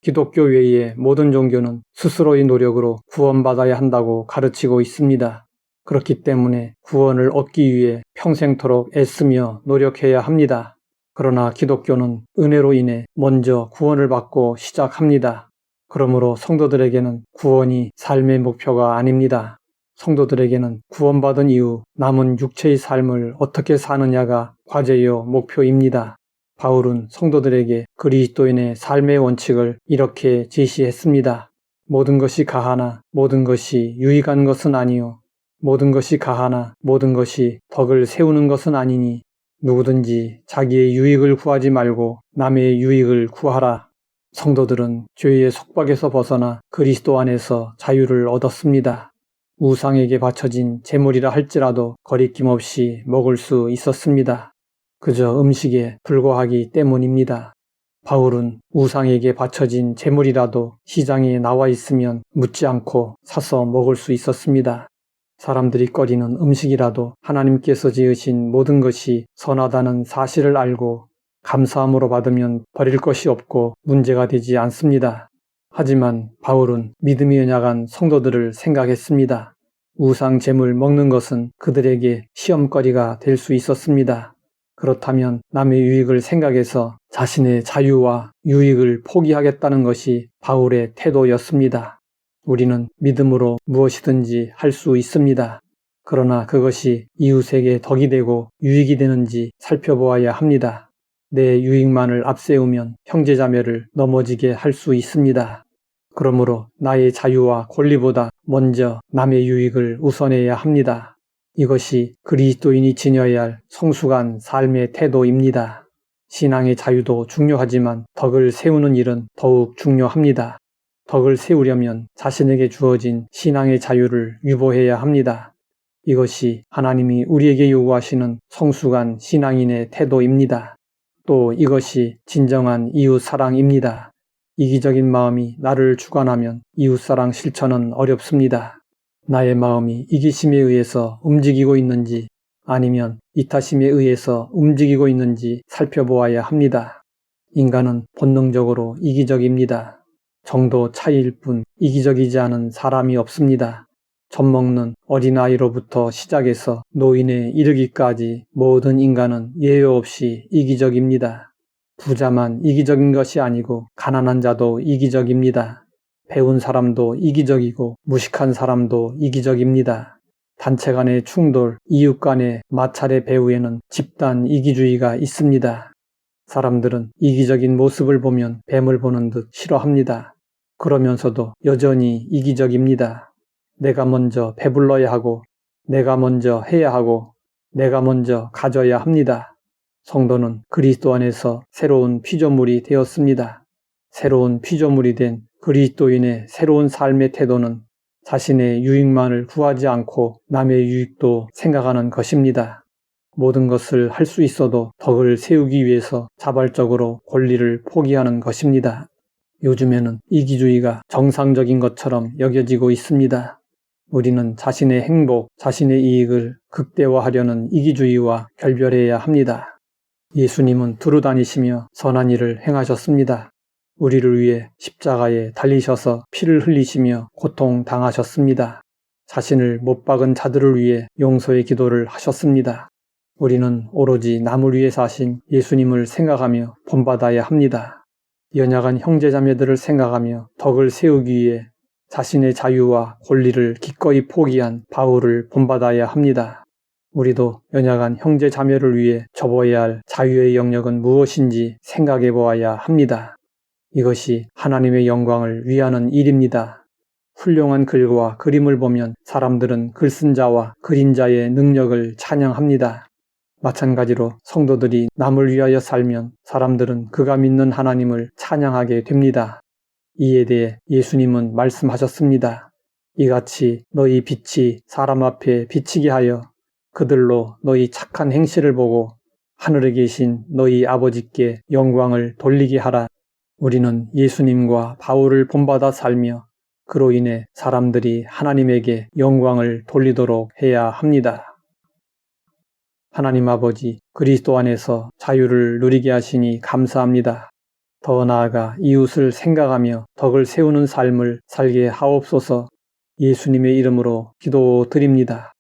기독교 외의 모든 종교는 스스로의 노력으로 구원받아야 한다고 가르치고 있습니다. 그렇기 때문에 구원을 얻기 위해 평생토록 애쓰며 노력해야 합니다. 그러나 기독교는 은혜로 인해 먼저 구원을 받고 시작합니다. 그러므로 성도들에게는 구원이 삶의 목표가 아닙니다. 성도들에게는 구원받은 이후 남은 육체의 삶을 어떻게 사느냐가 과제요 목표입니다. 바울은 성도들에게 그리스도인의 삶의 원칙을 이렇게 제시했습니다. 모든 것이 가하나 모든 것이 유익한 것은 아니요. 모든 것이 가하나 모든 것이 덕을 세우는 것은 아니니 누구든지 자기의 유익을 구하지 말고 남의 유익을 구하라. 성도들은 죄의 속박에서 벗어나 그리스도 안에서 자유를 얻었습니다. 우상에게 바쳐진 제물이라 할지라도 거리낌 없이 먹을 수 있었습니다. 그저 음식에 불과하기 때문입니다. 바울은 우상에게 바쳐진 제물이라도 시장에 나와 있으면 묻지 않고 사서 먹을 수 있었습니다. 사람들이 꺼리는 음식이라도 하나님께서 지으신 모든 것이 선하다는 사실을 알고 감사함으로 받으면 버릴 것이 없고 문제가 되지 않습니다. 하지만 바울은 믿음이 연약한 성도들을 생각했습니다. 우상 제물 먹는 것은 그들에게 시험거리가 될 수 있었습니다. 그렇다면 남의 유익을 생각해서 자신의 자유와 유익을 포기하겠다는 것이 바울의 태도였습니다. 우리는 믿음으로 무엇이든지 할 수 있습니다. 그러나 그것이 이웃에게 덕이 되고 유익이 되는지 살펴보아야 합니다. 내 유익만을 앞세우면 형제자매를 넘어지게 할 수 있습니다. 그러므로 나의 자유와 권리보다 먼저 남의 유익을 우선해야 합니다. 이것이 그리스도인이 지녀야 할 성숙한 삶의 태도입니다. 신앙의 자유도 중요하지만 덕을 세우는 일은 더욱 중요합니다. 덕을 세우려면 자신에게 주어진 신앙의 자유를 유보해야 합니다. 이것이 하나님이 우리에게 요구하시는 성숙한 신앙인의 태도입니다. 또 이것이 진정한 이웃사랑입니다. 이기적인 마음이 나를 주관하면 이웃사랑 실천은 어렵습니다. 나의 마음이 이기심에 의해서 움직이고 있는지 아니면 이타심에 의해서 움직이고 있는지 살펴보아야 합니다. 인간은 본능적으로 이기적입니다. 정도 차이일 뿐 이기적이지 않은 사람이 없습니다. 젖먹는 어린아이로부터 시작해서 노인에 이르기까지 모든 인간은 예외 없이 이기적입니다. 부자만 이기적인 것이 아니고 가난한 자도 이기적입니다. 배운 사람도 이기적이고 무식한 사람도 이기적입니다. 단체 간의 충돌, 이웃 간의 마찰의 배후에는 집단 이기주의가 있습니다. 사람들은 이기적인 모습을 보면 뱀을 보는 듯 싫어합니다. 그러면서도 여전히 이기적입니다. 내가 먼저 배불러야 하고, 내가 먼저 해야 하고, 내가 먼저 가져야 합니다. 성도는 그리스도 안에서 새로운 피조물이 되었습니다. 새로운 피조물이 된 그리스도인의 새로운 삶의 태도는 자신의 유익만을 구하지 않고 남의 유익도 생각하는 것입니다. 모든 것을 할 수 있어도 덕을 세우기 위해서 자발적으로 권리를 포기하는 것입니다. 요즘에는 이기주의가 정상적인 것처럼 여겨지고 있습니다. 우리는 자신의 행복, 자신의 이익을 극대화하려는 이기주의와 결별해야 합니다. 예수님은 두루 다니시며 선한 일을 행하셨습니다. 우리를 위해 십자가에 달리셔서 피를 흘리시며 고통당하셨습니다. 자신을 못 박은 자들을 위해 용서의 기도를 하셨습니다. 우리는 오로지 남을 위해 사신 예수님을 생각하며 본받아야 합니다. 연약한 형제자매들을 생각하며 덕을 세우기 위해 자신의 자유와 권리를 기꺼이 포기한 바울을 본받아야 합니다. 우리도 연약한 형제자매를 위해 접어야 할 자유의 영역은 무엇인지 생각해 보아야 합니다. 이것이 하나님의 영광을 위하는 일입니다. 훌륭한 글과 그림을 보면 사람들은 글쓴자와 그림자의 능력을 찬양합니다. 마찬가지로 성도들이 남을 위하여 살면 사람들은 그가 믿는 하나님을 찬양하게 됩니다. 이에 대해 예수님은 말씀하셨습니다. 이같이 너희 빛이 사람 앞에 비치게 하여 그들로 너희 착한 행실을 보고 하늘에 계신 너희 아버지께 영광을 돌리게 하라. 우리는 예수님과 바울을 본받아 살며 그로 인해 사람들이 하나님에게 영광을 돌리도록 해야 합니다. 하나님 아버지, 그리스도 안에서 자유를 누리게 하시니 감사합니다. 더 나아가 이웃을 생각하며 덕을 세우는 삶을 살게 하옵소서. 예수님의 이름으로 기도드립니다.